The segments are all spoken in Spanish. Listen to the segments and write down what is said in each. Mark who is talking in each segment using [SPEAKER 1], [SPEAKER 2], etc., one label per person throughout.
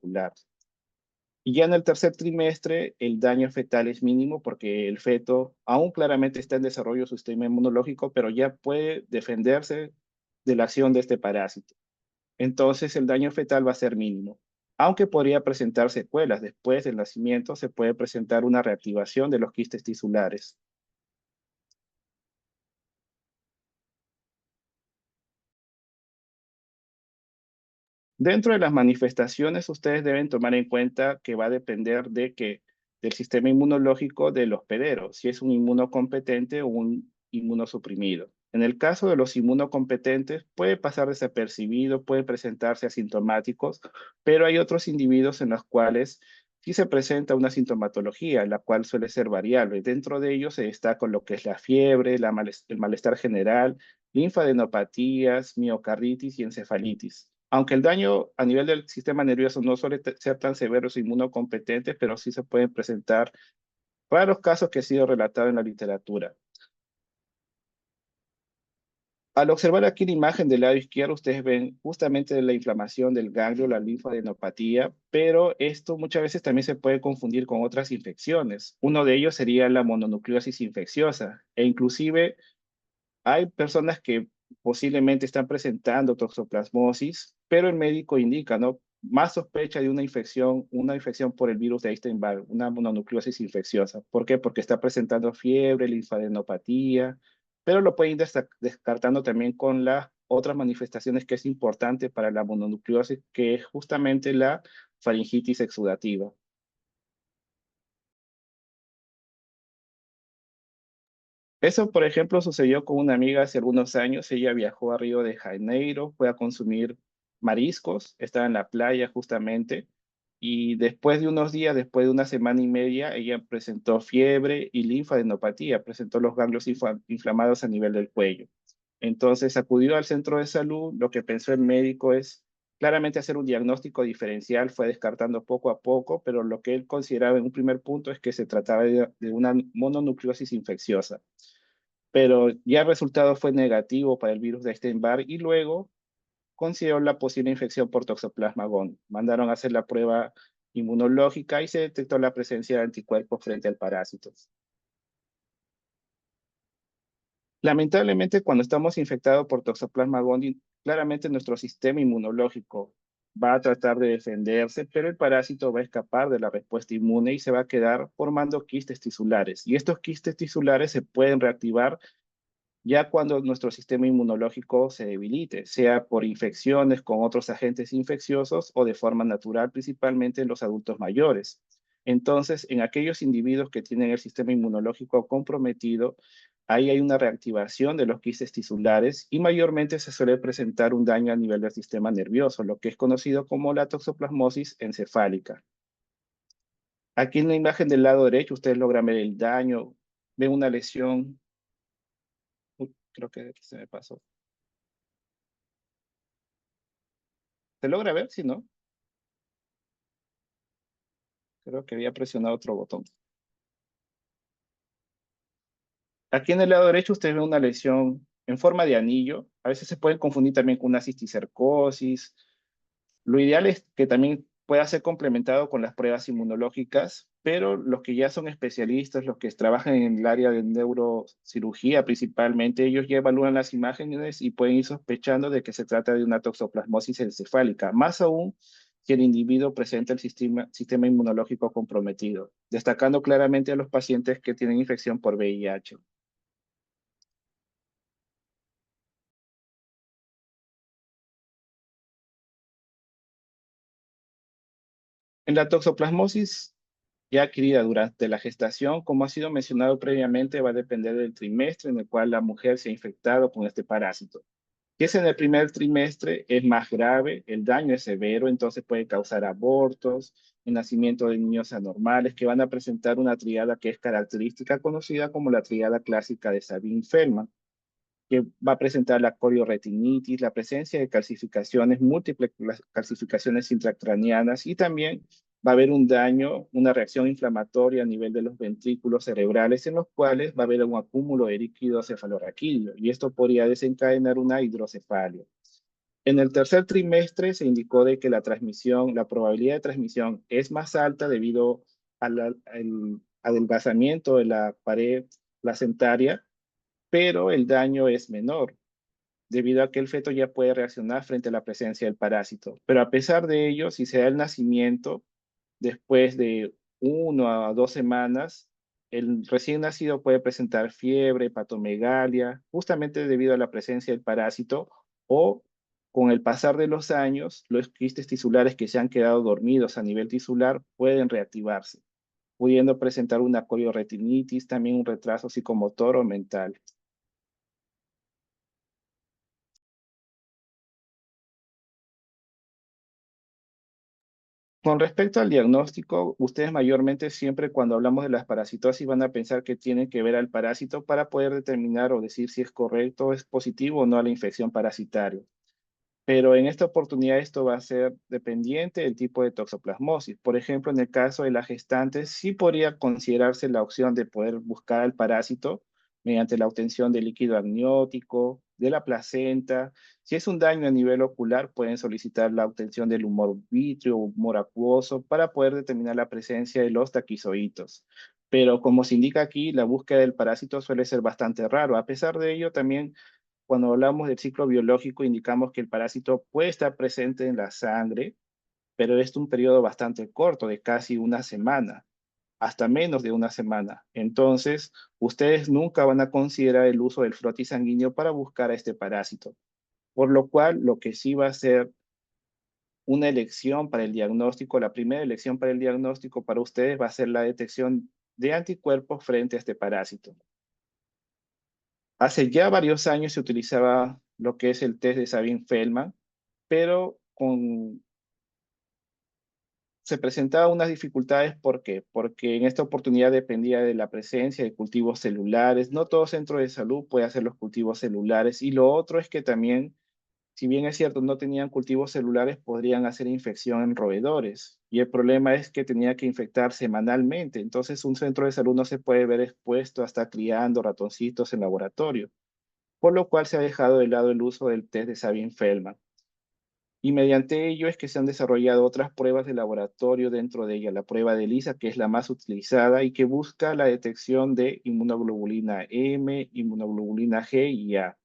[SPEAKER 1] mononuclear. Y ya en el tercer trimestre, el daño fetal es mínimo porque el feto aún claramente está en desarrollo de su sistema inmunológico, pero ya puede defenderse de la acción de este parásito. Entonces, el daño fetal va a ser mínimo. Aunque podría presentar secuelas después del nacimiento, se puede presentar una reactivación de los quistes tisulares. Dentro de las manifestaciones, ustedes deben tomar en cuenta que va a depender del sistema inmunológico del hospedero, si es un inmunocompetente o un inmunosuprimido. En el caso de los inmunocompetentes, puede pasar desapercibido, puede presentarse asintomáticos, pero hay otros individuos en los cuales sí se presenta una sintomatología, la cual suele ser variable. Dentro de ellos se destaca lo que es la fiebre, el malestar general, linfadenopatías, miocarditis y encefalitis. Aunque el daño a nivel del sistema nervioso no suele ser tan severo o inmunocompetente, pero sí se pueden presentar raros casos que han sido relatados en la literatura. Al observar aquí la imagen del lado izquierdo, ustedes ven justamente la inflamación del ganglio, la linfadenopatía, pero esto muchas veces también se puede confundir con otras infecciones. Uno de ellos sería la mononucleosis infecciosa, e inclusive hay personas que posiblemente están presentando toxoplasmosis, pero el médico indica, ¿no? Más sospecha de una infección por el virus de Epstein-Barr, una mononucleosis infecciosa. ¿Por qué? Porque está presentando fiebre, linfadenopatía, pero lo pueden ir descartando también con las otras manifestaciones que es importante para la mononucleosis, que es justamente la faringitis exudativa. Eso, por ejemplo, sucedió con una amiga hace algunos años. Ella viajó a Río de Janeiro, fue a consumir mariscos, estaba en la playa justamente, y después de unos días, después de una semana y media, ella presentó fiebre y linfadenopatía, presentó los ganglios inflamados a nivel del cuello. Entonces acudió al centro de salud, lo que pensó el médico es claramente hacer un diagnóstico diferencial, fue descartando poco a poco, pero lo que él consideraba en un primer punto es que se trataba de una mononucleosis infecciosa, pero ya el resultado fue negativo para el virus de Epstein-Barr y luego consideró la posible infección por Toxoplasma gondii. Mandaron a hacer la prueba inmunológica y se detectó la presencia de anticuerpos frente al parásito. Lamentablemente, cuando estamos infectados por Toxoplasma gondii, claramente nuestro sistema inmunológico va a tratar de defenderse, pero el parásito va a escapar de la respuesta inmune y se va a quedar formando quistes tisulares. Y estos quistes tisulares se pueden reactivar ya cuando nuestro sistema inmunológico se debilite, sea por infecciones con otros agentes infecciosos o de forma natural, principalmente en los adultos mayores. Entonces, en aquellos individuos que tienen el sistema inmunológico comprometido, ahí hay una reactivación de los quistes tisulares y mayormente se suele presentar un daño a nivel del sistema nervioso, lo que es conocido como la toxoplasmosis encefálica. Aquí en la imagen del lado derecho, ustedes logran ver el daño, ven una lesión. Creo que aquí se me pasó. ¿Se logra ver? Si no, creo que había presionado otro botón. Aquí en el lado derecho usted ve una lesión en forma de anillo. A veces se puede confundir también con una cisticercosis. Lo ideal es que también pueda ser complementado con las pruebas inmunológicas, pero los que ya son especialistas, los que trabajan en el área de neurocirugía principalmente, ellos ya evalúan las imágenes y pueden ir sospechando de que se trata de una toxoplasmosis encefálica. Más aún si el individuo presenta el sistema inmunológico comprometido, destacando claramente a los pacientes que tienen infección por VIH. En la toxoplasmosis ya adquirida durante la gestación, como ha sido mencionado previamente, va a depender del trimestre en el cual la mujer se ha infectado con este parásito. Si es en el primer trimestre, es más grave, el daño es severo, entonces puede causar abortos, el nacimiento de niños anormales que van a presentar una triada que es característica, conocida como la triada clásica de Sabin-Feldman, que va a presentar la corioretinitis, la presencia de calcificaciones, múltiples calcificaciones intracraneanas y también va a haber un daño, una reacción inflamatoria a nivel de los ventrículos cerebrales en los cuales va a haber un acúmulo de líquido cefalorraquídeo y esto podría desencadenar una hidrocefalia. En el tercer trimestre se indicó de que la probabilidad de transmisión es más alta debido al adelgazamiento de la pared placentaria, pero el daño es menor, debido a que el feto ya puede reaccionar frente a la presencia del parásito. Pero a pesar de ello, si se da el nacimiento, después de 1 a 2 semanas, el recién nacido puede presentar fiebre, patomegalia, justamente debido a la presencia del parásito, o con el pasar de los años, los quistes tisulares que se han quedado dormidos a nivel tisular pueden reactivarse, pudiendo presentar una corioretinitis, también un retraso psicomotor o mental. Con respecto al diagnóstico, ustedes mayormente siempre cuando hablamos de las parasitosis van a pensar que tienen que ver al parásito para poder determinar o decir si es correcto, es positivo o no a la infección parasitaria. Pero en esta oportunidad esto va a ser dependiente del tipo de toxoplasmosis. Por ejemplo, en el caso de la gestante, sí podría considerarse la opción de poder buscar al parásito mediante la obtención de líquido amniótico, de la placenta. Si es un daño a nivel ocular, pueden solicitar la obtención del humor vítreo o humor acuoso para poder determinar la presencia de los taquizoitos. Pero como se indica aquí, la búsqueda del parásito suele ser bastante raro. A pesar de ello, también cuando hablamos del ciclo biológico, indicamos que el parásito puede estar presente en la sangre, pero es un periodo bastante corto, de casi una semana, hasta menos de una semana. Entonces, ustedes nunca van a considerar el uso del frotis sanguíneo para buscar a este parásito. Por lo cual, lo que sí va a ser una elección para el diagnóstico, la primera elección para el diagnóstico para ustedes va a ser la detección de anticuerpos frente a este parásito. Hace ya varios años se utilizaba lo que es el test de Sabin-Feldman, pero se presentaban unas dificultades. ¿Por qué? Porque en esta oportunidad dependía de la presencia de cultivos celulares. No todo centro de salud puede hacer los cultivos celulares. Y lo otro es que también, si bien es cierto, no tenían cultivos celulares, podrían hacer infección en roedores. Y el problema es que tenía que infectar semanalmente. Entonces, un centro de salud no se puede ver expuesto a estar criando ratoncitos en laboratorio, por lo cual se ha dejado de lado el uso del test de Sabin-Feldman. Y mediante ello es que se han desarrollado otras pruebas de laboratorio dentro de ella, la prueba de ELISA, que es la más utilizada y que busca la detección de inmunoglobulina M, inmunoglobulina G y A.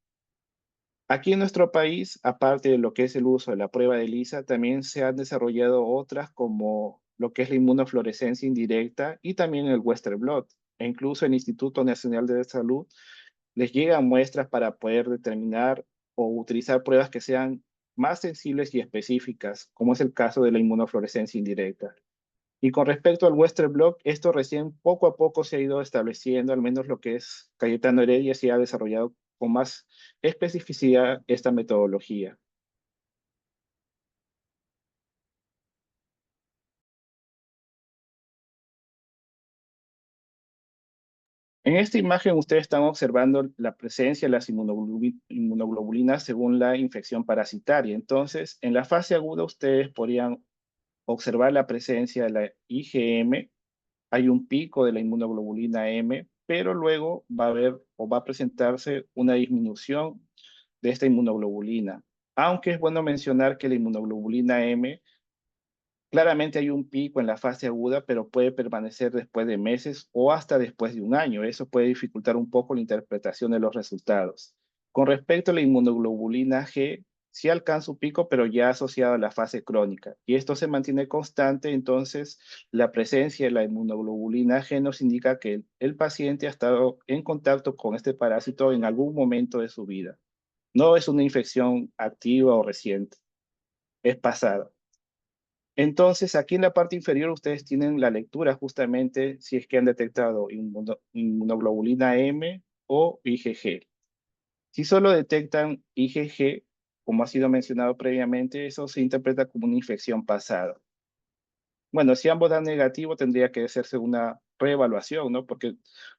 [SPEAKER 1] Aquí en nuestro país, aparte de lo que es el uso de la prueba de ELISA, también se han desarrollado otras como lo que es la inmunofluorescencia indirecta y también el Western blot. E incluso el Instituto Nacional de Salud les llegan muestras para poder determinar o utilizar pruebas que sean más sensibles y específicas, como es el caso de la inmunofluorescencia indirecta. Y con respecto al Western blot, esto recién poco a poco se ha ido estableciendo, al menos lo que es Cayetano Heredia se ha desarrollado con más especificidad esta metodología. En esta imagen ustedes están observando la presencia de las inmunoglobulinas según la infección parasitaria. Entonces, en la fase aguda ustedes podrían observar la presencia de la IgM. Hay un pico de la inmunoglobulina M, pero luego va a haber o va a presentarse una disminución de esta inmunoglobulina. Aunque es bueno mencionar que la inmunoglobulina M, claramente hay un pico en la fase aguda, pero puede permanecer después de meses o hasta después de un año. Eso puede dificultar un poco la interpretación de los resultados. Con respecto a la inmunoglobulina G, sí alcanza un pico, pero ya asociado a la fase crónica. Y esto se mantiene constante, entonces la presencia de la inmunoglobulina G nos indica que el paciente ha estado en contacto con este parásito en algún momento de su vida. No es una infección activa o reciente, es pasada. Entonces, aquí en la parte inferior ustedes tienen la lectura justamente si es que han detectado inmunoglobulina M o IgG. Si solo detectan IgG, como ha sido mencionado previamente, eso se interpreta como una infección pasada. Bueno, si ambos dan negativo, tendría que hacerse una reevaluación, ¿no? Porque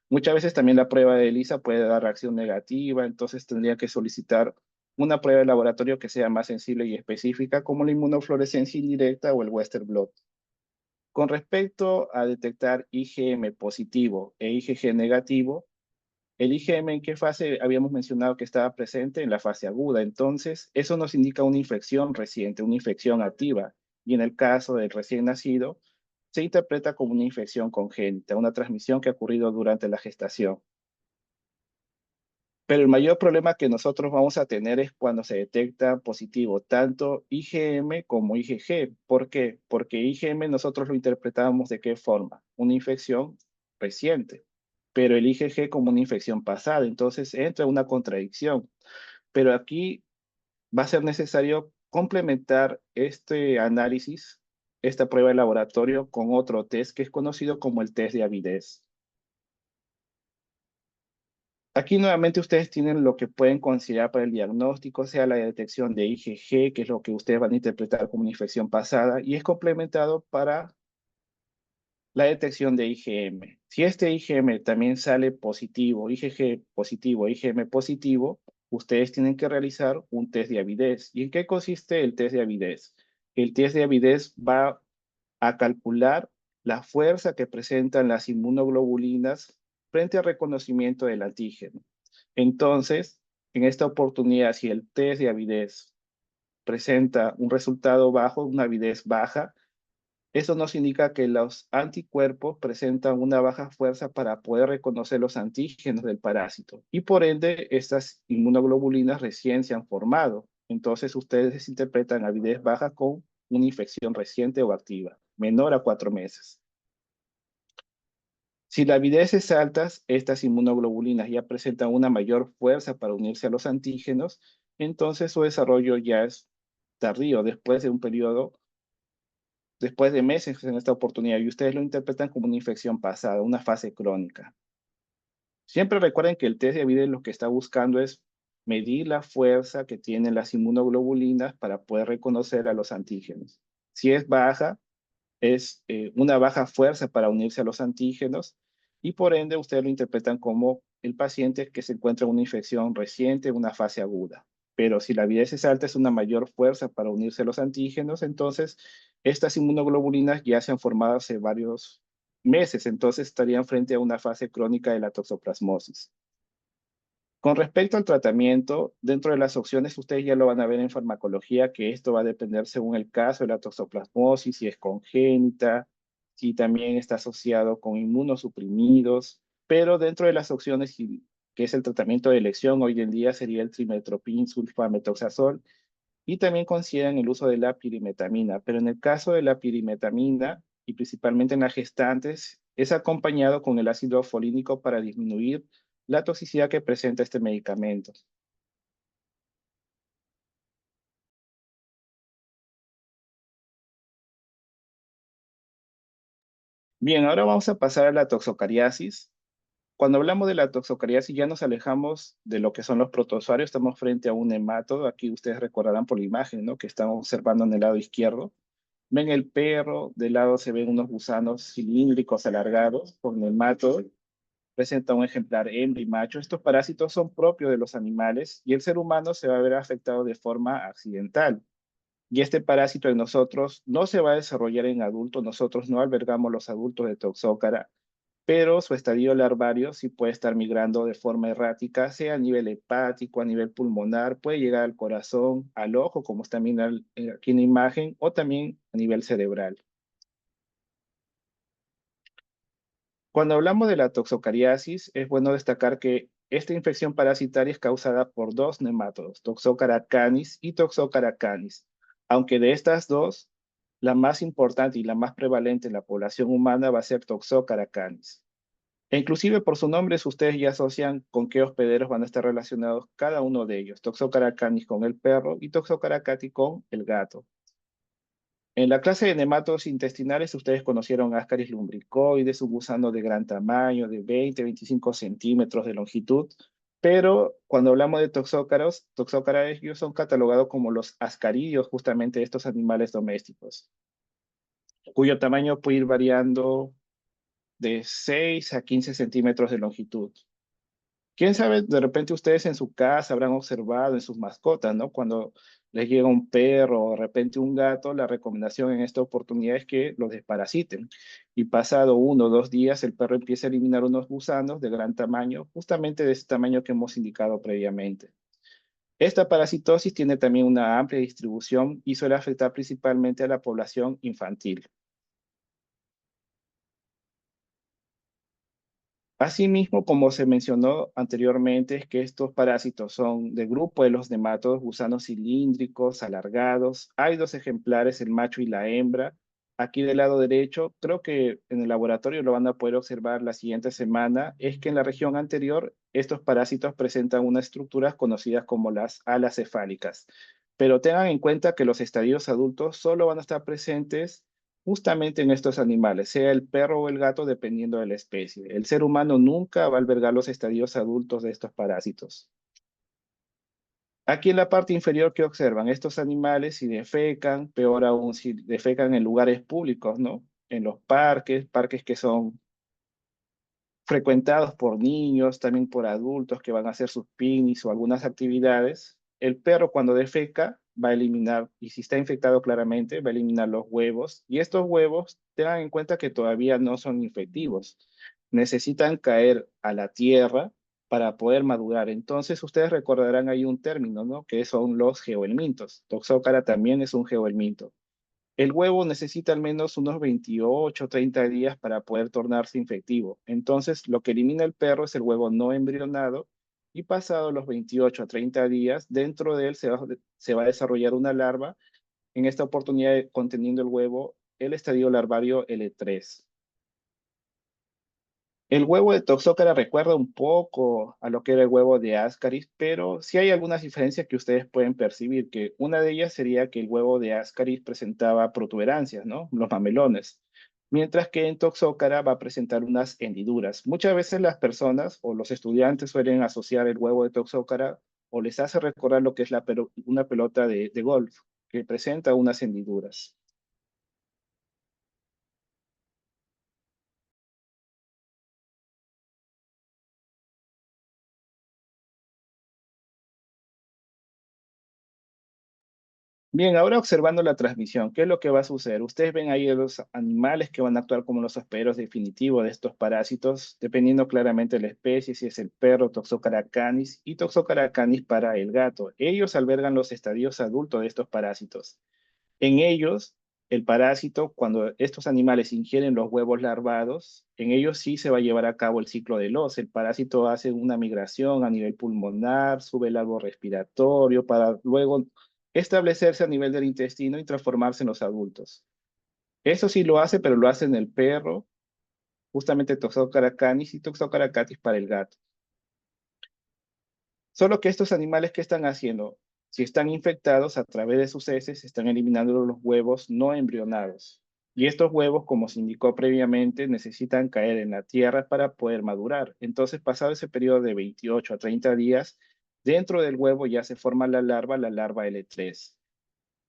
[SPEAKER 1] muchas veces también la prueba de ELISA puede dar reacción negativa, entonces tendría que solicitar una prueba de laboratorio que sea más sensible y específica, como la inmunofluorescencia indirecta o el Western blot. Con respecto a detectar IgM positivo e IgG negativo, El IgM, ¿en qué fase habíamos mencionado que estaba presente? En la fase aguda. Entonces, eso nos indica una infección reciente, una infección activa. Y en el caso del recién nacido, se interpreta como una infección congénita, una transmisión que ha ocurrido durante la gestación. Pero el mayor problema que nosotros vamos a tener es cuando se detecta positivo tanto IgM como IgG. ¿Por qué? Porque IgM nosotros lo interpretamos de qué forma? Una infección reciente, pero el IgG como una infección pasada. Entonces entra una contradicción. Pero aquí va a ser necesario complementar este análisis, esta prueba de laboratorio, con otro test que es conocido como el test de avidez. Aquí nuevamente ustedes tienen lo que pueden considerar para el diagnóstico, sea la detección de IgG, que es lo que ustedes van a interpretar como una infección pasada, y es complementado para la detección de IgM. Si este IgM también sale positivo, IgG positivo, IgM positivo, ustedes tienen que realizar un test de avidez. ¿Y en qué consiste el test de avidez? El test de avidez va a calcular la fuerza que presentan las inmunoglobulinas frente al reconocimiento del antígeno. Entonces, en esta oportunidad, si el test de avidez presenta un resultado bajo, una avidez baja, eso nos indica que los anticuerpos presentan una baja fuerza para poder reconocer los antígenos del parásito y por ende estas inmunoglobulinas recién se han formado. Entonces ustedes interpretan avidez baja con una infección reciente o activa, menor a 4 meses. Si la avidez es alta, estas inmunoglobulinas ya presentan una mayor fuerza para unirse a los antígenos, entonces su desarrollo ya es tardío, después de un periodo, después de meses en esta oportunidad, y ustedes lo interpretan como una infección pasada, una fase crónica. Siempre recuerden que el test de avidez lo que está buscando es medir la fuerza que tienen las inmunoglobulinas para poder reconocer a los antígenos. Si es baja, es una baja fuerza para unirse a los antígenos y por ende ustedes lo interpretan como el paciente que se encuentra en una infección reciente, una fase aguda. Pero si la avidez es alta, es una mayor fuerza para unirse a los antígenos, entonces estas inmunoglobulinas ya se han formado hace varios meses, entonces estarían frente a una fase crónica de la toxoplasmosis. Con respecto al tratamiento, dentro de las opciones, ustedes ya lo van a ver en farmacología, que esto va a depender según el caso de la toxoplasmosis, si es congénita, si también está asociado con inmunosuprimidos, pero dentro de las opciones, que es el tratamiento de elección, hoy en día sería el trimestoprim sulfametoxazol, y también consideran el uso de la pirimetamina, pero en el caso de la pirimetamina, y principalmente en las gestantes, es acompañado con el ácido folínico para disminuir la toxicidad que presenta este medicamento. Bien, ahora vamos a pasar a la toxocariasis. Cuando hablamos de la toxocariasis ya nos alejamos de lo que son los protozoarios, estamos frente a un nematodo. Aquí ustedes recordarán por la imagen, ¿no?, que estamos observando en el lado izquierdo. Ven el perro, de lado se ven unos gusanos cilíndricos alargados con nematodo. Presenta un ejemplar hembra y macho. Estos parásitos son propios de los animales y el ser humano se va a ver afectado de forma accidental. Y este parásito en nosotros no se va a desarrollar en adultos, nosotros no albergamos los adultos de Toxócara, pero su estadio larvario sí puede estar migrando de forma errática, sea a nivel hepático, a nivel pulmonar, puede llegar al corazón, al ojo, como está viendo aquí en la imagen, o también a nivel cerebral. Cuando hablamos de la toxocariasis, es bueno destacar que esta infección parasitaria es causada por dos nemátodos, Toxocara canis y Toxocara canis. Aunque de estas dos, la más importante y la más prevalente en la población humana va a ser Toxocara canis. E inclusive por su nombre, ustedes ya asocian con qué hospederos van a estar relacionados cada uno de ellos. Toxocara canis con el perro y Toxocara cati con el gato. En la clase de nematodos intestinales, ustedes conocieron Ascaris lumbricoides, un gusano de gran tamaño, de 20-25 centímetros de longitud, pero cuando hablamos de toxócaros, toxócaras ellos son catalogados como los ascarídeos, justamente estos animales domésticos, cuyo tamaño puede ir variando de 6 a 15 centímetros de longitud. Quién sabe, de repente ustedes en su casa habrán observado en sus mascotas, ¿no? Cuando les llega un perro o de repente un gato, la recomendación en esta oportunidad es que los desparasiten. Y pasado 1 o 2 días, el perro empieza a eliminar unos gusanos de gran tamaño, justamente de ese tamaño que hemos indicado previamente. Esta parasitosis tiene también una amplia distribución y suele afectar principalmente a la población infantil. Asimismo, como se mencionó anteriormente, es que estos parásitos son del grupo de los nematodos gusanos cilíndricos, alargados. Hay dos ejemplares, el macho y la hembra. Aquí del lado derecho, creo que en el laboratorio lo van a poder observar la siguiente semana, es que en la región anterior estos parásitos presentan unas estructuras conocidas como las alas cefálicas. Pero tengan en cuenta que los estadios adultos solo van a estar presentes justamente en estos animales, sea el perro o el gato, dependiendo de la especie. El ser humano nunca va a albergar los estadios adultos de estos parásitos. Aquí en la parte inferior, ¿qué observan? Estos animales, si defecan, peor aún, si defecan en lugares públicos, ¿no? En los parques, parques que son frecuentados por niños, también por adultos que van a hacer sus picnics o algunas actividades. El perro cuando defeca va a eliminar, y si está infectado claramente, va a eliminar los huevos. Y estos huevos, tengan en cuenta que todavía no son infectivos. Necesitan caer a la tierra para poder madurar. Entonces, ustedes recordarán ahí un término, ¿no? Que son los geohelmintos. Toxócara también es un geohelminto. El huevo necesita al menos unos 28 o 30 días para poder tornarse infectivo. Entonces, lo que elimina el perro es el huevo no embrionado y pasado los 28 a 30 días, dentro de él se va a desarrollar una larva, en esta oportunidad conteniendo el huevo, el estadio larvario L3. El huevo de Toxócara recuerda un poco a lo que era el huevo de Ascaris, pero sí hay algunas diferencias que ustedes pueden percibir, que una de ellas sería que el huevo de Ascaris presentaba protuberancias, ¿no? Los mamelones, mientras que en Toxócara va a presentar unas hendiduras. Muchas veces las personas o los estudiantes suelen asociar el huevo de Toxócara o les hace recordar lo que es una pelota de golf, que presenta unas hendiduras. Bien, ahora observando la transmisión, ¿qué es lo que va a suceder? Ustedes ven ahí a los animales que van a actuar como los hospederos definitivos de estos parásitos, dependiendo claramente de la especie, si es el perro, Toxocara canis y Toxocara canis para el gato. Ellos albergan los estadios adultos de estos parásitos. En ellos, el parásito, cuando estos animales ingieren los huevos larvados, en ellos sí se va a llevar a cabo el ciclo de Los. El parásito hace una migración a nivel pulmonar, sube el árbol respiratorio para luego establecerse a nivel del intestino y transformarse en los adultos. Eso sí lo hace, pero lo hace en el perro, justamente Toxocara canis y Toxocara catis para el gato. Solo que estos animales, ¿qué están haciendo? Si están infectados a través de sus heces, están eliminando los huevos no embrionados. Y estos huevos, como se indicó previamente, necesitan caer en la tierra para poder madurar. Entonces, pasado ese periodo de 28 a 30 días, dentro del huevo ya se forma la larva L3.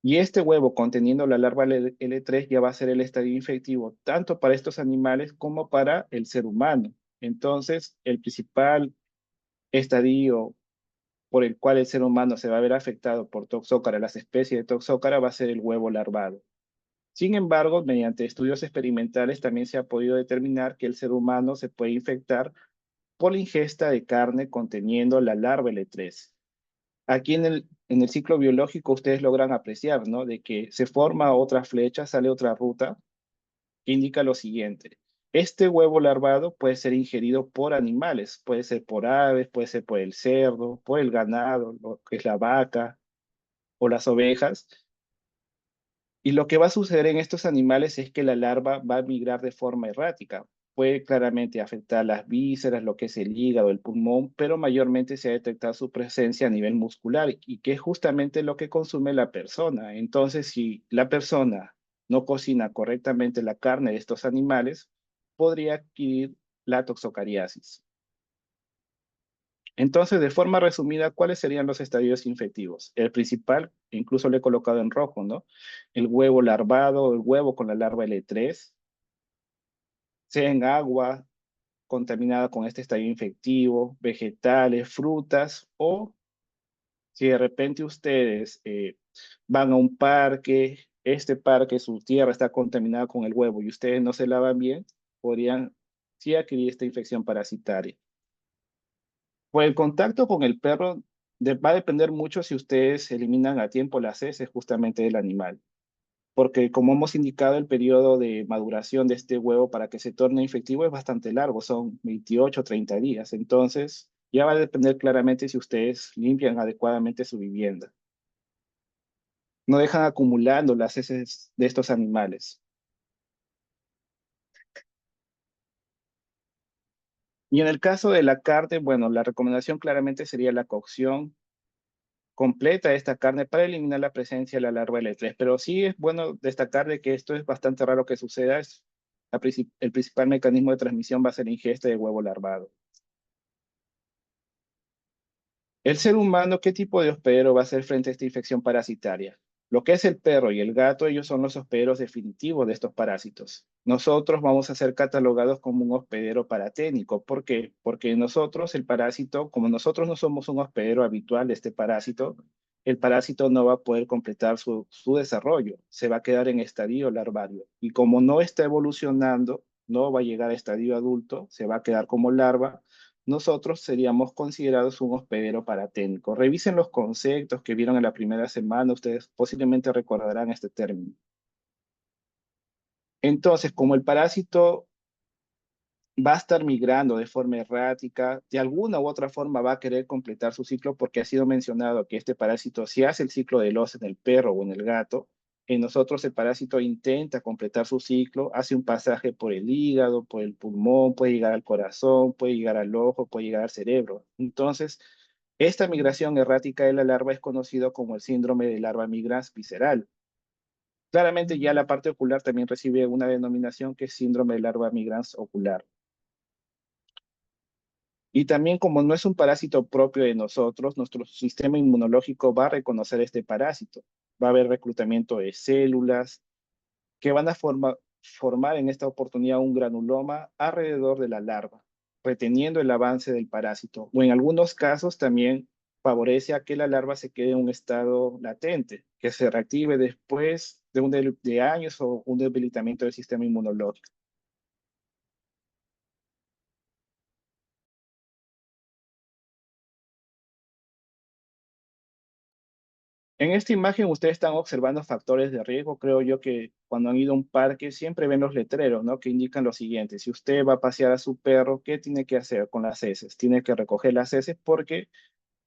[SPEAKER 1] Y este huevo conteniendo la larva L3 ya va a ser el estadio infectivo tanto para estos animales como para el ser humano. Entonces, el principal estadio por el cual el ser humano se va a ver afectado por Toxócara, las especies de Toxócara, va a ser el huevo larvado. Sin embargo, mediante estudios experimentales también se ha podido determinar que el ser humano se puede infectar por la ingesta de carne conteniendo la larva L3. Aquí en el ciclo biológico ustedes logran apreciar, ¿no? De que se forma otra flecha, sale otra ruta que indica lo siguiente. Este huevo larvado puede ser ingerido por animales, puede ser por aves, puede ser por el cerdo, por el ganado, lo que es la vaca o las ovejas. Y lo que va a suceder en estos animales es que la larva va a migrar de forma errática. Puede claramente afectar las vísceras, lo que es el hígado, el pulmón, pero mayormente se ha detectado su presencia a nivel muscular y que es justamente lo que consume la persona. Entonces, si la persona no cocina correctamente la carne de estos animales, podría adquirir la toxocariasis. Entonces, de forma resumida, ¿cuáles serían los estadios infectivos? El principal, incluso lo he colocado en rojo, ¿no? El huevo larvado, el huevo con la larva L3, sea en agua, contaminada con este estadio infectivo, vegetales, frutas, o si de repente ustedes van a un parque, este parque, su tierra está contaminada con el huevo y ustedes no se lavan bien, podrían sí adquirir esta infección parasitaria. Pues el contacto con el perro va a depender mucho si ustedes eliminan a tiempo las heces justamente del animal, porque como hemos indicado, el periodo de maduración de este huevo para que se torne infectivo es bastante largo, son 28 o 30 días. Entonces, ya va a depender claramente si ustedes limpian adecuadamente su vivienda. No dejan acumulando las heces de estos animales. Y en el caso de la carne, bueno, la recomendación claramente sería la cocción completa de esta carne para eliminar la presencia de la larva del estrés. Pero sí es bueno destacar de que esto es bastante raro que suceda. El principal mecanismo de transmisión va a ser la ingesta de huevo larvado. El ser humano, ¿qué tipo de hospedero va a ser frente a esta infección parasitaria? Lo que es el perro y el gato, ellos son los hospederos definitivos de estos parásitos. Nosotros vamos a ser catalogados como un hospedero paraténico. ¿Por qué? Porque nosotros, el parásito, como nosotros no somos un hospedero habitual de este parásito, el parásito no va a poder completar su desarrollo, se va a quedar en estadio larvario. Y como no está evolucionando, no va a llegar a estadio adulto, se va a quedar como larva, nosotros seríamos considerados un hospedero paraténico. Revisen los conceptos que vieron en la primera semana, ustedes posiblemente recordarán este término. Entonces, como el parásito va a estar migrando de forma errática, de alguna u otra forma va a querer completar su ciclo porque ha sido mencionado que este parásito, si hace el ciclo de los en el perro o en el gato, en nosotros el parásito intenta completar su ciclo, hace un pasaje por el hígado, por el pulmón, puede llegar al corazón, puede llegar al ojo, puede llegar al cerebro. Entonces, esta migración errática de la larva es conocido como el síndrome de larva migrans visceral. Claramente ya la parte ocular también recibe una denominación que es síndrome de larva migrans ocular. Y también como no es un parásito propio de nosotros, nuestro sistema inmunológico va a reconocer este parásito. Va a haber reclutamiento de células que van a formar en esta oportunidad un granuloma alrededor de la larva, reteniendo el avance del parásito. O en algunos casos también favorece a que la larva se quede en un estado latente, que se reactive después de años o un debilitamiento del sistema inmunológico. En esta imagen ustedes están observando factores de riesgo. Creo yo que cuando han ido a un parque siempre ven los letreros, ¿no? Que indican lo siguiente. Si usted va a pasear a su perro, ¿qué tiene que hacer con las heces? Tiene que recoger las heces porque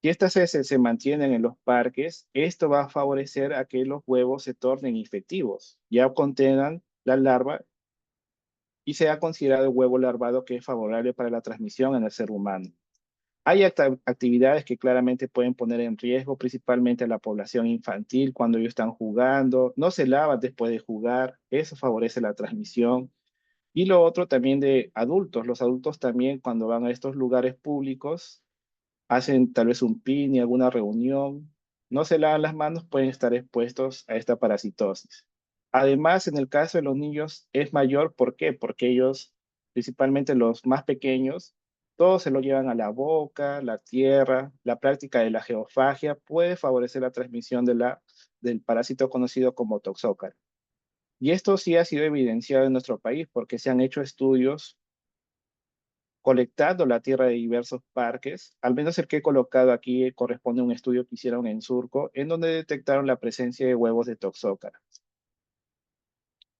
[SPEAKER 1] si estas heces se mantienen en los parques, esto va a favorecer a que los huevos se tornen infectivos. Ya contengan la larva y sea considerado el huevo larvado que es favorable para la transmisión en el ser humano. Hay actividades que claramente pueden poner en riesgo principalmente a la población infantil cuando ellos están jugando, no se lavan después de jugar, eso favorece la transmisión. Y lo otro también de adultos, los adultos también cuando van a estos lugares públicos, hacen tal vez un picnic, alguna reunión, no se lavan las manos, pueden estar expuestos a esta parasitosis. Además, en el caso de los niños es mayor, ¿por qué? Porque ellos, principalmente los más pequeños, todos se lo llevan a la boca, la tierra, la práctica de la geofagia puede favorecer la transmisión del parásito conocido como toxócara. Y esto sí ha sido evidenciado en nuestro país porque se han hecho estudios colectando la tierra de diversos parques. Al menos el que he colocado aquí corresponde a un estudio que hicieron en Surco, en donde detectaron la presencia de huevos de toxócara.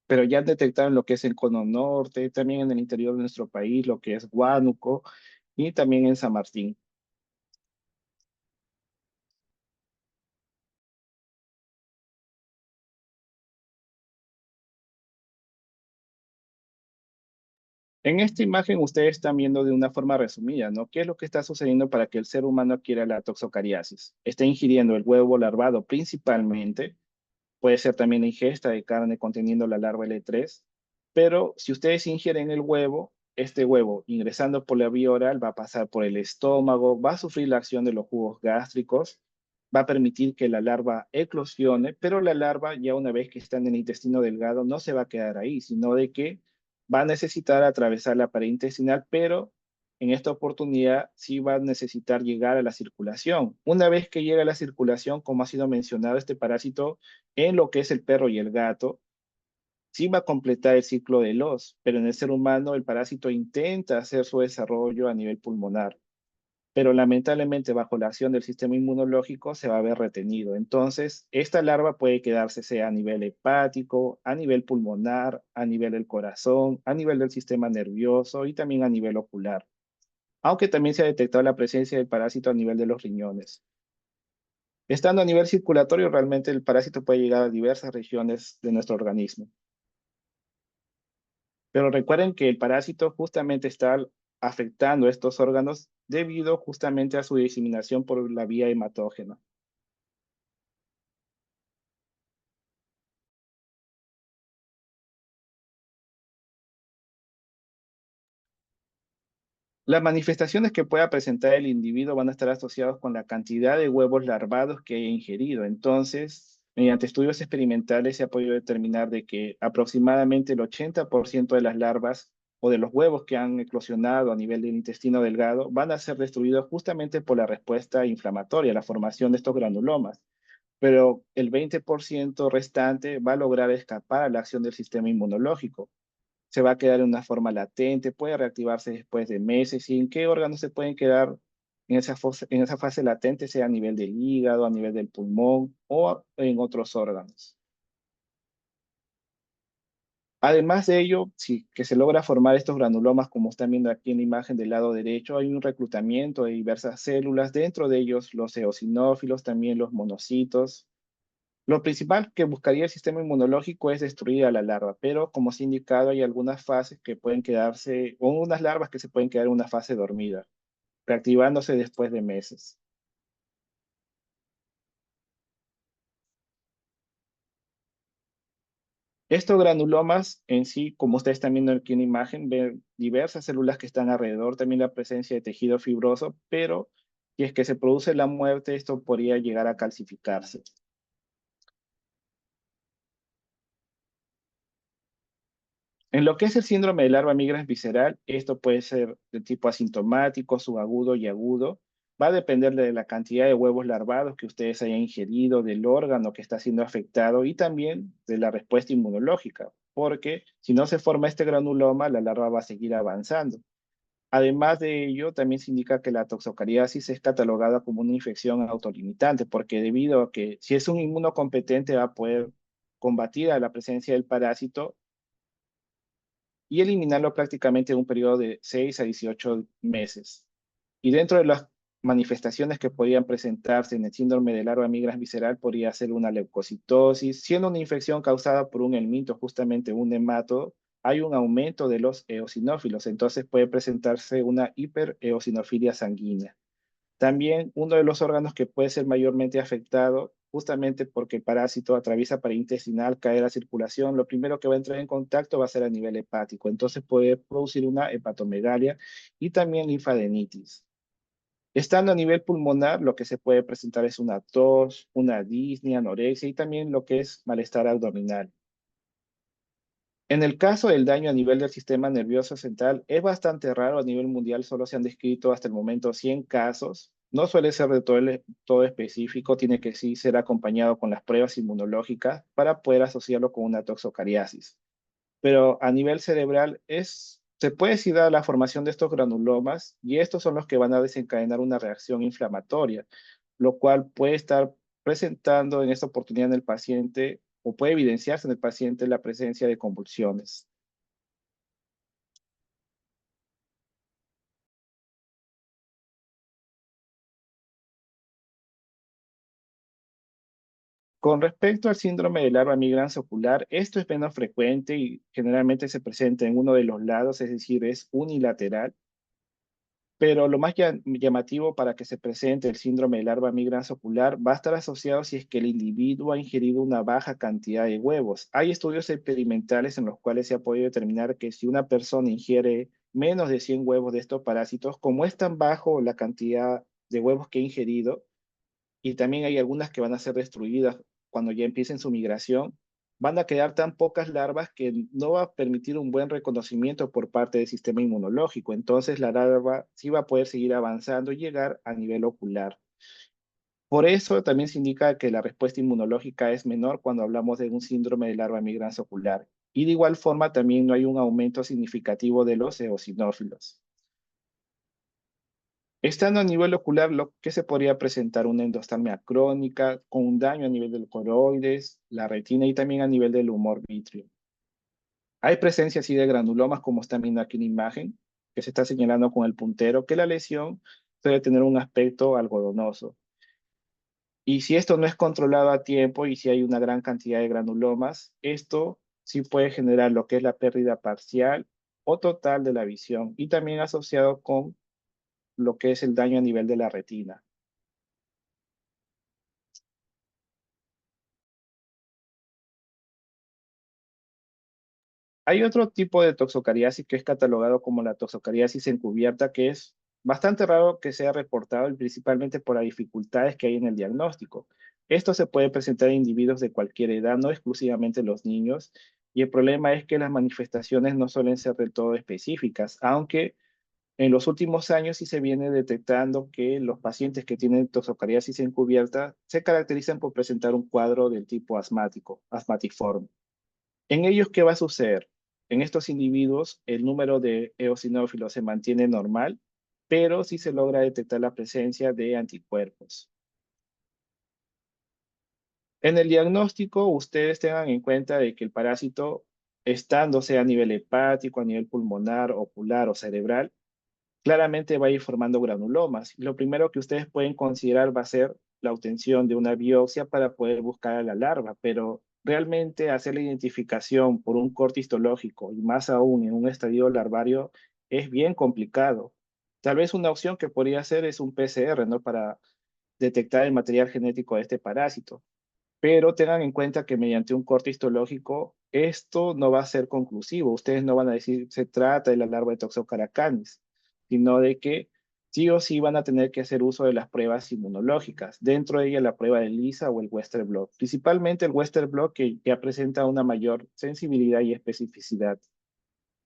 [SPEAKER 1] Pero ya detectaron lo que es el Cono Norte, también en el interior de nuestro país, lo que es Huánuco y también en San Martín. En esta imagen ustedes están viendo de una forma resumida, ¿no? ¿Qué es lo que está sucediendo para que el ser humano adquiera la toxocariasis? Está ingiriendo el huevo larvado principalmente, puede ser también la ingesta de carne conteniendo la larva L3, pero si ustedes ingieren el huevo, este huevo ingresando por la vía oral va a pasar por el estómago, va a sufrir la acción de los jugos gástricos, va a permitir que la larva eclosione, pero la larva ya una vez que está en el intestino delgado no se va a quedar ahí, sino de que va a necesitar atravesar la pared intestinal, pero en esta oportunidad sí va a necesitar llegar a la circulación. Una vez que llega a la circulación, como ha sido mencionado, este parásito en lo que es el perro y el gato, sí va a completar el ciclo de los, pero en el ser humano el parásito intenta hacer su desarrollo a nivel pulmonar, pero lamentablemente bajo la acción del sistema inmunológico se va a ver retenido. Entonces, esta larva puede quedarse sea a nivel hepático, a nivel pulmonar, a nivel del corazón, a nivel del sistema nervioso y también a nivel ocular, aunque también se ha detectado la presencia del parásito a nivel de los riñones. Estando a nivel circulatorio, realmente el parásito puede llegar a diversas regiones de nuestro organismo. Pero recuerden que el parásito justamente está afectando estos órganos debido justamente a su diseminación por la vía hematógena. Las manifestaciones que pueda presentar el individuo van a estar asociadas con la cantidad de huevos larvados que haya ingerido. Entonces, mediante estudios experimentales se ha podido determinar de que aproximadamente el 80% de las larvas o de los huevos que han eclosionado a nivel del intestino delgado van a ser destruidos justamente por la respuesta inflamatoria, la formación de estos granulomas. Pero el 20% restante va a lograr escapar a la acción del sistema inmunológico. Se va a quedar en una forma latente, puede reactivarse después de meses. ¿Y en qué órganos se pueden quedar en esa fase latente, sea a nivel del hígado, a nivel del pulmón o en otros órganos? Además de ello, si que se logra formar estos granulomas, como están viendo aquí en la imagen del lado derecho, hay un reclutamiento de diversas células, dentro de ellos los eosinófilos, también los monocitos. Lo principal que buscaría el sistema inmunológico es destruir a la larva, pero como se ha indicado, hay algunas fases que pueden quedarse, o unas larvas que se pueden quedar en una fase dormida, reactivándose después de meses. Estos granulomas en sí, como ustedes están viendo aquí en la imagen, ven diversas células que están alrededor, también la presencia de tejido fibroso, pero si es que se produce la muerte, esto podría llegar a calcificarse. En lo que es el síndrome de larva migrans visceral, esto puede ser de tipo asintomático, subagudo y agudo. Va a depender de la cantidad de huevos larvados que ustedes hayan ingerido, del órgano que está siendo afectado y también de la respuesta inmunológica, porque si no se forma este granuloma, la larva va a seguir avanzando. Además de ello, también se indica que la toxocariasis es catalogada como una infección autolimitante, porque debido a que si es un inmunocompetente va a poder combatir a la presencia del parásito y eliminarlo prácticamente en un periodo de 6 a 18 meses. Y dentro de las manifestaciones que podrían presentarse en el síndrome de larva migrans visceral podría ser una leucocitosis, siendo una infección causada por un helminto, justamente un nematodo, hay un aumento de los eosinófilos, entonces puede presentarse una hipereosinofilia sanguínea. También uno de los órganos que puede ser mayormente afectado, justamente porque el parásito atraviesa pared intestinal, cae a la circulación, lo primero que va a entrar en contacto va a ser a nivel hepático. Entonces puede producir una hepatomegalia y también linfadenitis. Estando a nivel pulmonar, lo que se puede presentar es una tos, una disnea, anorexia y también lo que es malestar abdominal. En el caso del daño a nivel del sistema nervioso central, es bastante raro. A nivel mundial solo se han descrito hasta el momento 100 casos. No suele ser de todo específico, tiene que sí ser acompañado con las pruebas inmunológicas para poder asociarlo con una toxocariasis. Pero a nivel cerebral se puede sí dar la formación de estos granulomas y estos son los que van a desencadenar una reacción inflamatoria, lo cual puede estar presentando en esta oportunidad en el paciente o puede evidenciarse en el paciente la presencia de convulsiones. Con respecto al síndrome del larva migrans ocular, esto es menos frecuente y generalmente se presenta en uno de los lados, es decir, es unilateral. Pero lo más llamativo para que se presente el síndrome de larva migrans ocular va a estar asociado si es que el individuo ha ingerido una baja cantidad de huevos. Hay estudios experimentales en los cuales se ha podido determinar que si una persona ingiere menos de 100 huevos de estos parásitos, como es tan bajo la cantidad de huevos que ha ingerido, y también hay algunas que van a ser destruidas cuando ya empiecen su migración, van a quedar tan pocas larvas que no va a permitir un buen reconocimiento por parte del sistema inmunológico. Entonces la larva sí va a poder seguir avanzando y llegar a nivel ocular. Por eso también se indica que la respuesta inmunológica es menor cuando hablamos de un síndrome de larva migrans ocular. Y de igual forma también no hay un aumento significativo de los eosinófilos. Estando a nivel ocular, lo que se podría presentar una endostamia crónica con un daño a nivel del coroides, la retina y también a nivel del humor vítreo. Hay presencia así de granulomas, como está viendo aquí en la imagen, que se está señalando con el puntero, que la lesión suele tener un aspecto algodonoso. Y si esto no es controlado a tiempo y si hay una gran cantidad de granulomas, esto sí puede generar lo que es la pérdida parcial o total de la visión y también asociado con lo que es el daño a nivel de la retina. Hay otro tipo de toxocariasis que es catalogado como la toxocariasis encubierta, que es bastante raro que sea reportado y principalmente por las dificultades que hay en el diagnóstico. Esto se puede presentar en individuos de cualquier edad, no exclusivamente los niños, y el problema es que las manifestaciones no suelen ser del todo específicas, aunque en los últimos años sí se viene detectando que los pacientes que tienen toxocariasis encubierta se caracterizan por presentar un cuadro del tipo asmático, asmatiforme. En ellos, ¿qué va a suceder? En estos individuos, el número de eosinófilos se mantiene normal, pero sí se logra detectar la presencia de anticuerpos. En el diagnóstico, ustedes tengan en cuenta de que el parásito, estando sea a nivel hepático, a nivel pulmonar, ocular o cerebral, claramente va a ir formando granulomas. Y lo primero que ustedes pueden considerar va a ser la obtención de una biopsia para poder buscar a la larva, pero realmente hacer la identificación por un corte histológico y más aún en un estadio larvario es bien complicado. Tal vez una opción que podría hacer es un PCR, ¿no? Para detectar el material genético de este parásito, pero tengan en cuenta que mediante un corte histológico esto no va a ser conclusivo. Ustedes no van a decir se trata de la larva de Toxocara canis, sino de que sí o sí van a tener que hacer uso de las pruebas inmunológicas, dentro de ella la prueba de Lisa o el Western blot, principalmente el Western blot que ya presenta una mayor sensibilidad y especificidad.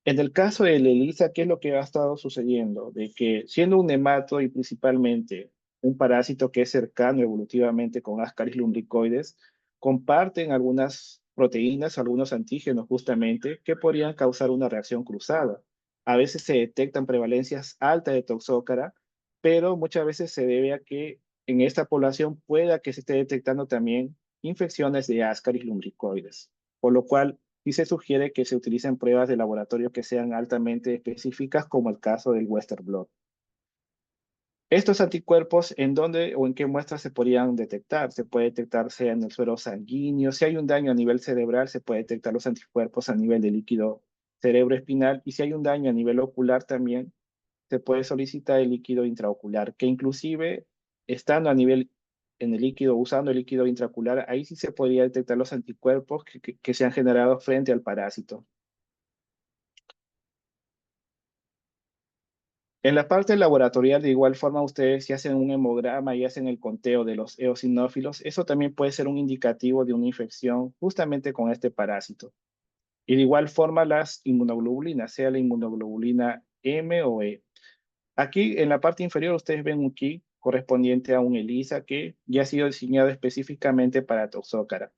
[SPEAKER 1] En el caso de la ELISA, ¿qué es lo que ha estado sucediendo? De que siendo un nemato y principalmente un parásito que es cercano evolutivamente con Ascaris lumbricoides, comparten algunas proteínas, algunos antígenos justamente, que podrían causar una reacción cruzada. A veces se detectan prevalencias altas de toxócara, pero muchas veces se debe a que en esta población pueda que se esté detectando también infecciones de Ascaris lumbricoides, por lo cual y se sugiere que se utilicen pruebas de laboratorio que sean altamente específicas, como el caso del Western blot. Estos anticuerpos, ¿en dónde o en qué muestras se podrían detectar? Se puede detectar sea en el suero sanguíneo, si hay un daño a nivel cerebral, se puede detectar los anticuerpos a nivel de líquido cerebroespinal, y si hay un daño a nivel ocular también, se puede solicitar el líquido intraocular, que inclusive estando a nivel en el líquido, usando el líquido intraocular, ahí sí se podría detectar los anticuerpos que se han generado frente al parásito. En la parte laboratorial, de igual forma, ustedes si hacen un hemograma y hacen el conteo de los eosinófilos, eso también puede ser un indicativo de una infección justamente con este parásito. Y de igual forma, las inmunoglobulinas, sea la inmunoglobulina M o E. Aquí en la parte inferior ustedes ven un kit correspondiente a un ELISA que ya ha sido diseñado específicamente para toxócara.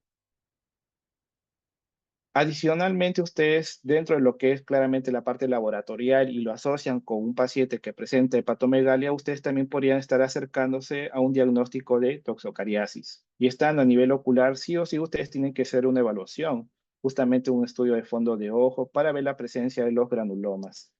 [SPEAKER 1] Adicionalmente, ustedes, dentro de lo que es claramente la parte laboratorial y lo asocian con un paciente que presenta hepatomegalia, ustedes también podrían estar acercándose a un diagnóstico de toxocariasis. Y están a nivel ocular, sí o sí, ustedes tienen que hacer una evaluación, justamente un estudio de fondo de ojo para ver la presencia de los granulomas.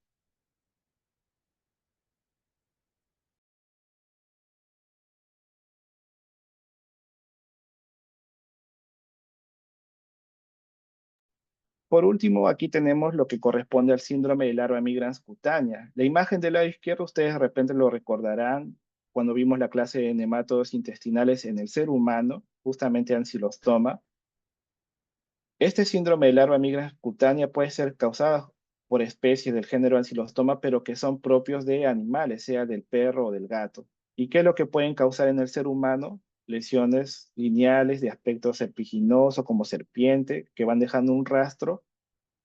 [SPEAKER 1] Por último, aquí tenemos lo que corresponde al síndrome de larva migrans cutánea. La imagen del lado izquierdo, ustedes de repente lo recordarán cuando vimos la clase de nematodos intestinales en el ser humano, justamente ancilostoma. Este síndrome de larva migrans cutánea puede ser causado por especies del género ancilostoma, pero que son propios de animales, sea del perro o del gato. ¿Y qué es lo que pueden causar en el ser humano? lesiones lineales de aspecto serpiginoso como serpiente, que van dejando un rastro,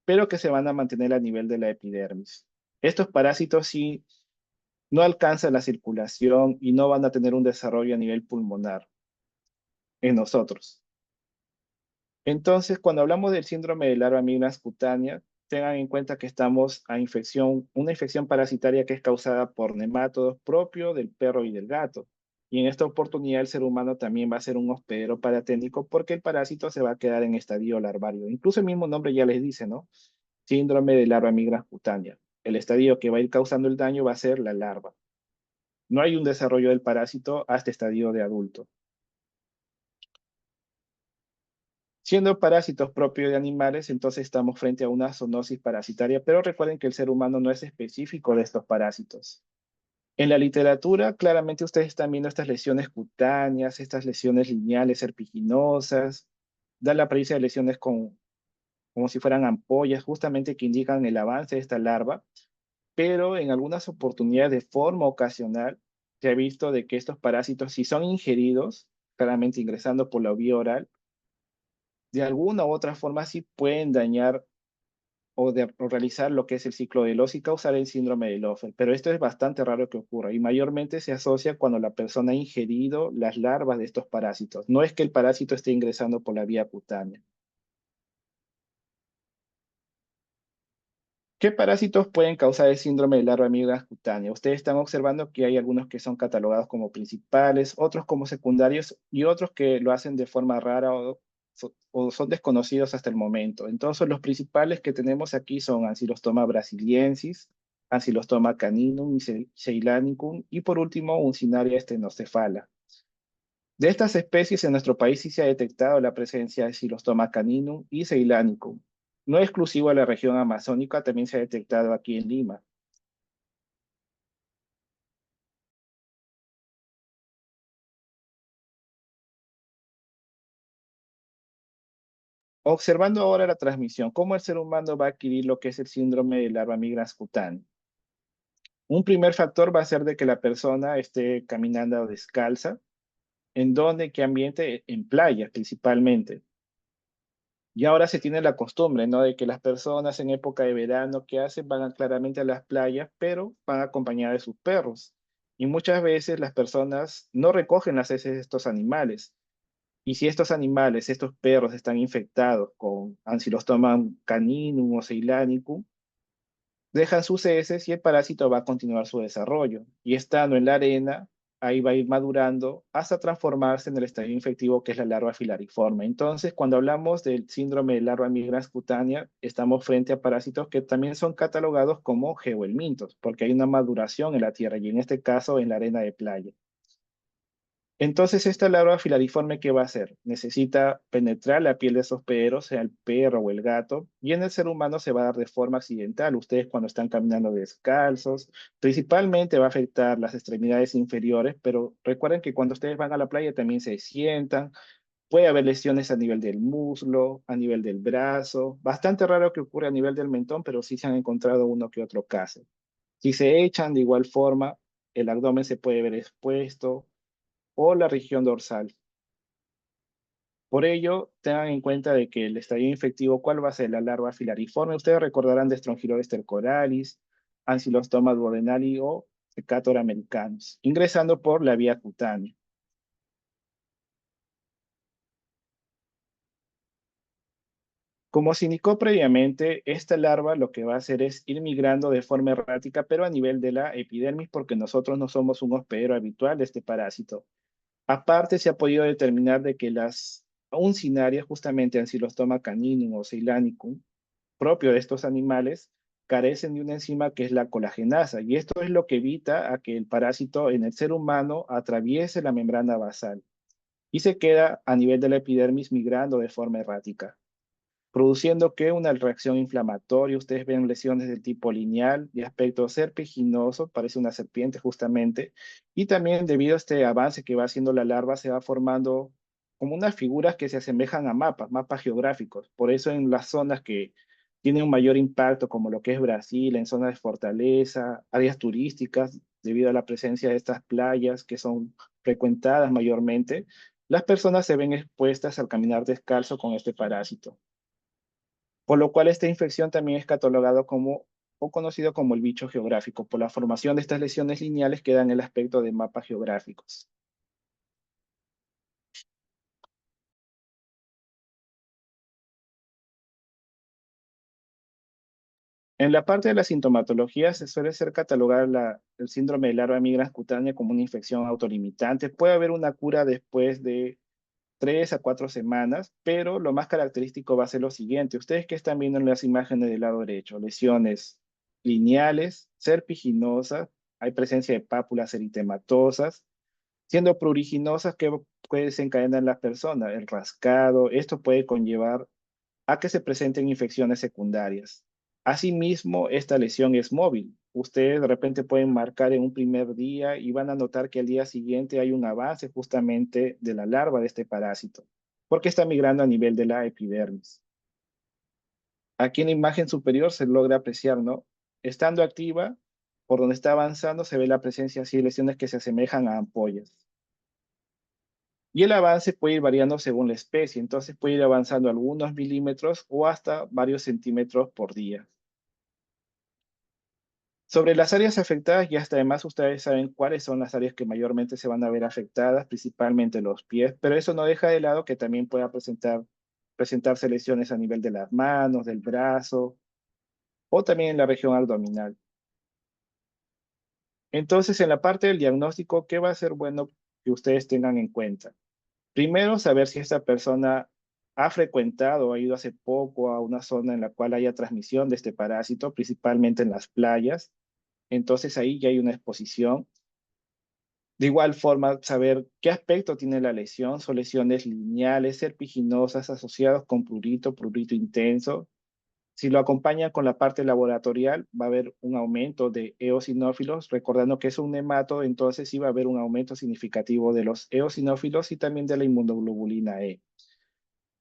[SPEAKER 1] pero que se van a mantener a nivel de la epidermis. Estos parásitos sí no alcanzan la circulación y no van a tener un desarrollo a nivel pulmonar en nosotros. Entonces, cuando hablamos del síndrome de larva migrans cutánea, tengan en cuenta que estamos a una infección parasitaria que es causada por nemátodos propio del perro y del gato. Y en esta oportunidad el ser humano también va a ser un hospedero paraténico porque el parásito se va a quedar en estadio larvario. Incluso el mismo nombre ya les dice, ¿no? Síndrome de larva migrans cutánea. El estadio que va a ir causando el daño va a ser la larva. No hay un desarrollo del parásito hasta estadio de adulto. Siendo parásitos propios de animales, entonces estamos frente a una zoonosis parasitaria, pero recuerden que el ser humano no es específico de estos parásitos. En la literatura, claramente ustedes están viendo estas lesiones cutáneas, estas lesiones lineales serpiginosas, da la apariencia de lesiones como si fueran ampollas, justamente que indican el avance de esta larva, pero en algunas oportunidades de forma ocasional se ha visto de que estos parásitos, si son ingeridos, claramente ingresando por la vía oral, de alguna u otra forma sí pueden dañar o realizar lo que es el ciclo de Los y causar el síndrome de Loeffler. Pero esto es bastante raro que ocurra y mayormente se asocia cuando la persona ha ingerido las larvas de estos parásitos. No es que el parásito esté ingresando por la vía cutánea. ¿Qué parásitos pueden causar el síndrome de larva amiga cutánea? Ustedes están observando que hay algunos que son catalogados como principales, otros como secundarios y otros que lo hacen de forma rara o son desconocidos hasta el momento. Entonces, los principales que tenemos aquí son Ancylostoma brasiliensis, Ancylostoma caninum y ceylanicum y por último, Uncinaria stenocefala. De estas especies en nuestro país sí se ha detectado la presencia de Xylostoma caninum y Ceylanicum. No exclusivo a la región amazónica, también se ha detectado aquí en Lima. Observando ahora la transmisión, ¿cómo el ser humano va a adquirir lo que es el síndrome de larva migrans cutánea? Un primer factor va a ser de que la persona esté caminando descalza. ¿En dónde? ¿Qué ambiente? En playas principalmente. Y ahora se tiene la costumbre, ¿no? De que las personas en época de verano, ¿qué hacen? Van claramente a las playas, pero van acompañadas de sus perros. Y muchas veces las personas no recogen las heces de estos animales. Y si estos animales, estos perros, están infectados con Ancylostoma caninum o Ceylanicum, dejan sus heces y el parásito va a continuar su desarrollo. Y estando en la arena, ahí va a ir madurando hasta transformarse en el estadio infectivo que es la larva filariforme. Entonces, cuando hablamos del síndrome de larva migrans cutánea, estamos frente a parásitos que también son catalogados como geohelmintos, porque hay una maduración en la tierra y en este caso en la arena de playa. Entonces, esta larva filariforme, ¿qué va a hacer? Necesita penetrar la piel de esos perros, sea el perro o el gato, y en el ser humano se va a dar de forma accidental. Ustedes cuando están caminando descalzos, principalmente va a afectar las extremidades inferiores, pero recuerden que cuando ustedes van a la playa también se sientan, puede haber lesiones a nivel del muslo, a nivel del brazo, bastante raro que ocurra a nivel del mentón, pero sí se han encontrado uno que otro caso. Si se echan de igual forma, el abdomen se puede ver expuesto o la región dorsal. Por ello, tengan en cuenta de que el estadio infectivo, ¿cuál va a ser? La larva filariforme. Ustedes recordarán de Strongyloides stercoralis, Ancylostoma duodenali o Decatur americanus, ingresando por la vía cutánea. Como se indicó previamente, esta larva lo que va a hacer es ir migrando de forma errática, pero a nivel de la epidermis, porque nosotros no somos un hospedero habitual de este parásito. Aparte, se ha podido determinar de que las uncinarias, justamente Ancylostoma caninum o Ceylanicum, propio de estos animales, carecen de una enzima que es la colagenasa, y esto es lo que evita a que el parásito en el ser humano atraviese la membrana basal y se queda a nivel de la epidermis migrando de forma errática, produciendo que una reacción inflamatoria, ustedes ven lesiones del tipo lineal, de aspecto serpiginoso, parece una serpiente justamente, y también debido a este avance que va haciendo la larva, se va formando como unas figuras que se asemejan a mapas, mapas geográficos. Por eso en las zonas que tienen un mayor impacto, como lo que es Brasil, en zonas de fortaleza, áreas turísticas, debido a la presencia de estas playas que son frecuentadas mayormente, las personas se ven expuestas al caminar descalzo con este parásito, por lo cual esta infección también es catalogado como o conocido como el bicho geográfico, por la formación de estas lesiones lineales que dan el aspecto de mapas geográficos. En la parte de la sintomatología se suele ser catalogada el síndrome de larva migrans cutánea como una infección autolimitante. Puede haber una cura después de 3 a 4 semanas, pero lo más característico va a ser lo siguiente. Ustedes que están viendo en las imágenes del lado derecho, lesiones lineales, serpiginosas, hay presencia de pápulas eritematosas, siendo pruriginosas que puede desencadenar en la persona, el rascado. Esto puede conllevar a que se presenten infecciones secundarias. Asimismo, esta lesión es móvil. Ustedes de repente pueden marcar en un primer día y van a notar que al día siguiente hay un avance justamente de la larva de este parásito, porque está migrando a nivel de la epidermis. Aquí en la imagen superior se logra apreciar, ¿no? Estando activa, por donde está avanzando se ve la presencia así de lesiones que se asemejan a ampollas. Y el avance puede ir variando según la especie, entonces puede ir avanzando algunos milímetros o hasta varios centímetros por día. Sobre las áreas afectadas, ya hasta además ustedes saben cuáles son las áreas que mayormente se van a ver afectadas, principalmente los pies, pero eso no deja de lado que también pueda presentarse lesiones a nivel de las manos, del brazo o también en la región abdominal. Entonces, en la parte del diagnóstico, ¿qué va a ser bueno que ustedes tengan en cuenta? Primero, saber si esta persona ha frecuentado o ha ido hace poco a una zona en la cual haya transmisión de este parásito, principalmente en las playas. Entonces ahí ya hay una exposición. De igual forma, saber qué aspecto tiene la lesión. Son lesiones lineales, serpiginosas, asociadas con prurito, prurito intenso. Si lo acompaña con la parte laboratorial, va a haber un aumento de eosinófilos, recordando que es un nemato, entonces sí va a haber un aumento significativo de los eosinófilos y también de la inmunoglobulina E.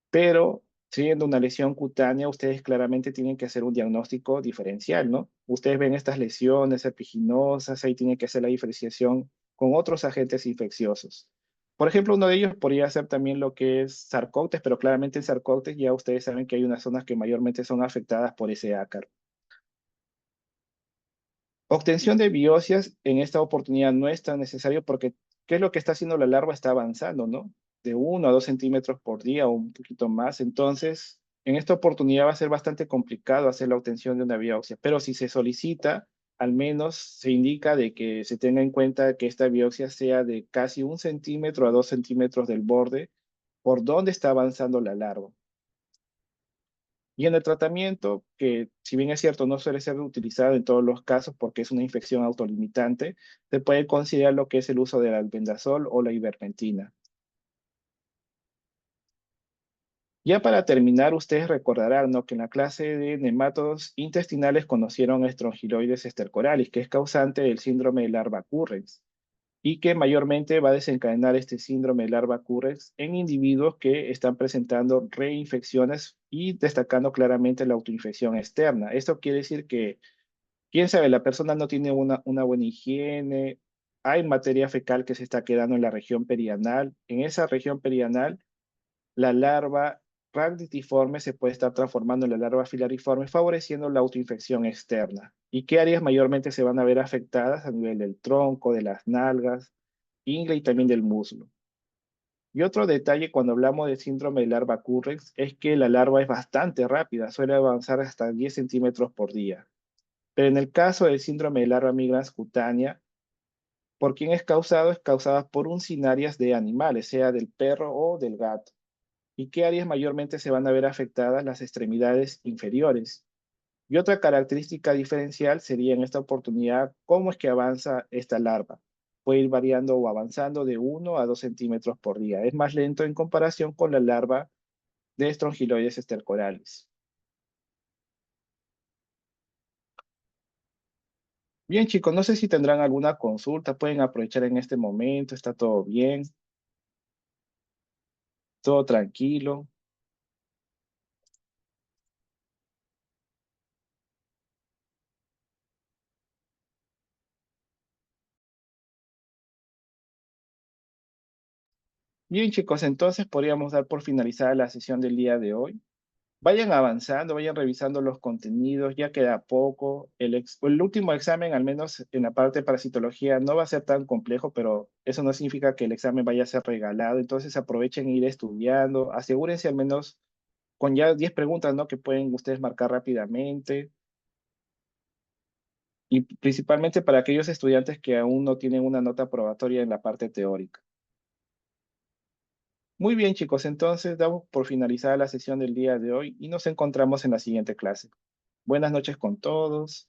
[SPEAKER 1] Pero siendo una lesión cutánea, ustedes claramente tienen que hacer un diagnóstico diferencial, ¿no? Ustedes ven estas lesiones serpiginosas, ahí tienen que hacer la diferenciación con otros agentes infecciosos. Por ejemplo, uno de ellos podría ser también lo que es sarcóptes, pero claramente en sarcóptes ya ustedes saben que hay unas zonas que mayormente son afectadas por ese ácaro. Obtención de biopsias en esta oportunidad no es tan necesario porque ¿qué es lo que está haciendo la larva? Está avanzando, ¿no? De 1 a 2 centímetros por día o un poquito más. Entonces, en esta oportunidad va a ser bastante complicado hacer la obtención de una biopsia, pero si se solicita, al menos se indica de que se tenga en cuenta que esta biopsia sea de casi 1 centímetro a 2 centímetros del borde por donde está avanzando la larva. Y en el tratamiento, que si bien es cierto, no suele ser utilizado en todos los casos porque es una infección autolimitante, se puede considerar lo que es el uso del albendazol o la ivermectina. Ya para terminar, ustedes recordarán, ¿no?, que en la clase de nematodos intestinales conocieron a Strongyloides stercoralis, que es causante del síndrome de larva Currens y que mayormente va a desencadenar este síndrome de larva Currens en individuos que están presentando reinfecciones y destacando claramente la autoinfección externa. Esto quiere decir que, quién sabe, la persona no tiene una buena higiene, hay materia fecal que se está quedando en la región perianal. En esa región perianal, la larva rhabditiforme se puede estar transformando en la larva filariforme, favoreciendo la autoinfección externa. ¿Y qué áreas mayormente se van a ver afectadas? A nivel del tronco, de las nalgas, ingle y también del muslo. Y otro detalle cuando hablamos de síndrome de larva Currex es que la larva es bastante rápida, suele avanzar hasta 10 centímetros por día. Pero en el caso del síndrome de larva migrans cutánea, ¿por quién es causado? Es causada por un cinarias de animales, sea del perro o del gato. ¿Y qué áreas mayormente se van a ver afectadas? Las extremidades inferiores. Y otra característica diferencial sería en esta oportunidad cómo es que avanza esta larva. Puede ir variando o avanzando de 1 a 2 centímetros por día. Es más lento en comparación con la larva de Strongyloides stercoralis. Bien, chicos, no sé si tendrán alguna consulta. Pueden aprovechar en este momento. Está todo bien, todo tranquilo. Bien, chicos, entonces podríamos dar por finalizada la sesión del día de hoy. Vayan avanzando, vayan revisando los contenidos, ya queda poco. El último examen, al menos en la parte de parasitología, no va a ser tan complejo, pero eso no significa que el examen vaya a ser regalado. Entonces aprovechen e ir estudiando, asegúrense al menos con ya 10 preguntas, ¿no? Que pueden ustedes marcar rápidamente. Y principalmente para aquellos estudiantes que aún no tienen una nota probatoria en la parte teórica. Muy bien, chicos, entonces damos por finalizada la sesión del día de hoy y nos encontramos en la siguiente clase. Buenas noches con todos.